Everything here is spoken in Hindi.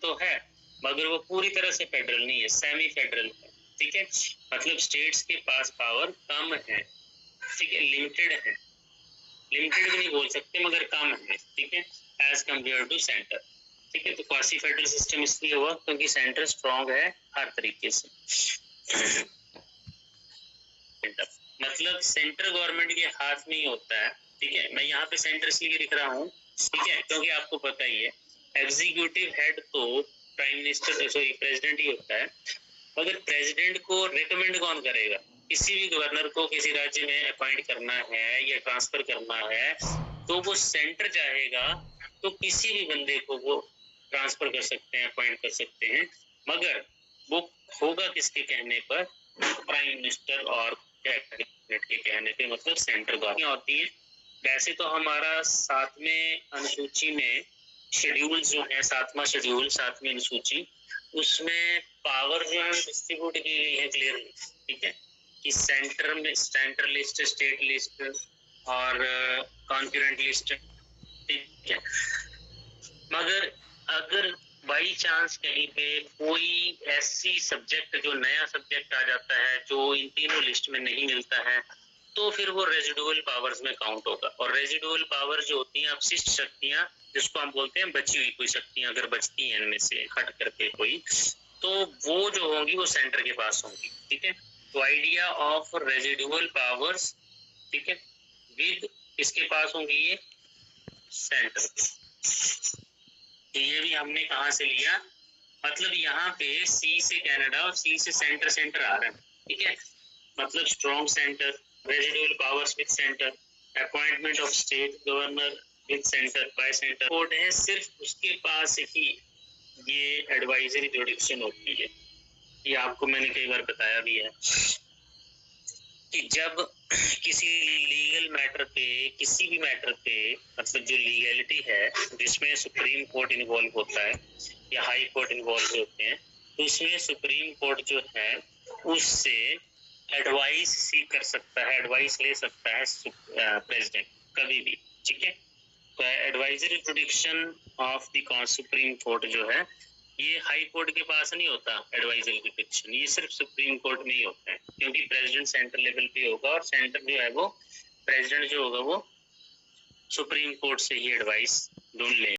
तो है, मगर वो पूरी तरह से फेडरल नहीं है, सेमी फेडरल है। ठीक है, मतलब स्टेट्स के पास पावर कम है। ठीक है, लिमिटेड है, लिमिटेड भी नहीं बोल सकते मगर कम है। ठीक है, एज कम्पेयर टू सेंटर। ठीक है, तो क्वासी फेडरल सिस्टम इसलिए हुआ क्योंकि सेंटर स्ट्रॉन्ग है हर तरीके से। मतलब सेंट्रल गवर्नमेंट के हाथ में ही होता है। ठीक है, मैं यहाँ पे सेंटर इसलिए लिख रहा हूँ, ठीक है, क्योंकि आपको पता ही है एग्जीक्यूटिव हेड तो प्राइम मिनिस्टर सॉरी प्रेसिडेंट ही होता है, मगर प्रेसिडेंट को रिकमेंड कौन करेगा? किसी भी गवर्नर को किसी राज्य में अपॉइंट करना है या ट्रांसफर करना है तो वो सेंटर चाहेगा तो किसी भी बंदे को वो ट्रांसफर कर सकते हैं, अपॉइंट कर सकते हैं, मगर वो होगा किसके कहने पर? प्राइम मिनिस्टर और कैबिनेट के कहने पे, मतलब सेंट्रल गवर्नमेंट होती है। वैसे तो हमारा 7वें अनुसूची में शेड्यूल जो है, 7वां शेड्यूल 7वीं अनुसूची, उसमें पावर जो है डिस्ट्रीब्यूट की गई है क्लियरली। ठीक है, कि सेंटर में सेंट्रल लिस्ट, स्टेट लिस्ट और कॉन्करेंट लिस्ट। ठीक है, मगर अगर बाई चांस कहीं पे कोई ऐसी सब्जेक्ट जो नया सब्जेक्ट आ जाता है जो इन तीनों लिस्ट में नहीं मिलता है तो फिर वो रेजिडुअल पावर्स में काउंट होगा। और रेजिडुअल पावर जो होती हैं अपशिष्ट शक्तियां, जिसको हम बोलते हैं बची हुई कोई शक्तियां अगर बचती हैं इनमें से हट करके कोई, तो वो जो होंगी वो सेंटर के पास होंगी। ठीक है, तो आइडिया ऑफ रेजिडुअल पावर्स, ठीक है, विद किसके पास होंगी? ये सेंटर। तो ये भी हमने कहाँ से लिया? मतलब यहाँ पे सी से कनाडा और सी से सेंटर सेंटर आ रहा है। ठीक है, मतलब strong centre, residual powers with centre, appointment of state governor with centre bye centre. Code है सिर्फ उसके पास ही ये एडवाइजरी जुडिक्शन होती है। ये आपको मैंने कई बार बताया भी है कि जब किसी लीगल मैटर पे, किसी भी मैटर पे, मतलब जो लीगैलिटी है जिसमें सुप्रीम कोर्ट इन्वॉल्व होता है या हाई कोर्ट इन्वॉल्व होते हैं, तो उसमें सुप्रीम कोर्ट जो है उससे एडवाइस सीख कर सकता है, एडवाइस ले सकता है प्रेसिडेंट कभी भी। ठीक है, तो advisory जुडिक्शन of the supreme court जो है ये हाई कोर्ट के पास नहीं होता। एडवाइजरी जुडिक्शन ये सिर्फ सुप्रीम कोर्ट में ही होता है, क्योंकि प्रेसिडेंट सेंटर लेवल पे होगा और सेंटर जो है वो प्रेसिडेंट जो होगा वो सुप्रीम कोर्ट से ही एडवाइस ढूंढ ले।